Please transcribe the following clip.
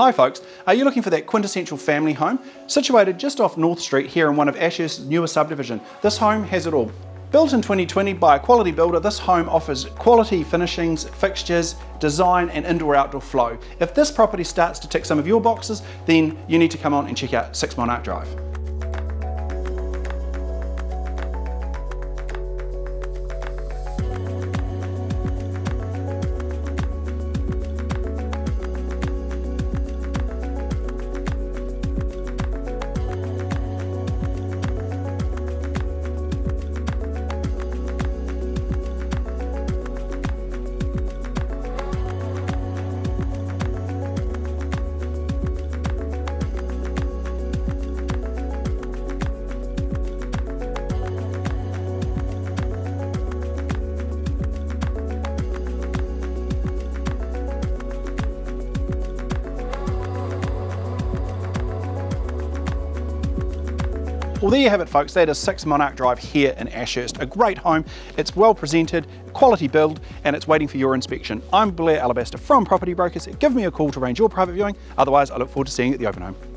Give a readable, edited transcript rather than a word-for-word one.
Hi folks, are you looking for that quintessential family home? Situated just off North Street here in one of Ashhurst's newer subdivision, this home has it all. Built in 2020 by a quality builder, this home offers quality finishings, fixtures, design and indoor-outdoor flow. If this property starts to tick some of your boxes, then you need to come on and check out 6 Monarch Drive. Well, there you have it folks, that is 6 Monarch Drive here in Ashhurst. A great home, it's well presented, quality build, and it's waiting for your inspection. I'm Blair Alabaster from Property Brokers. Give me a call to arrange your private viewing, otherwise I look forward to seeing you at the open home.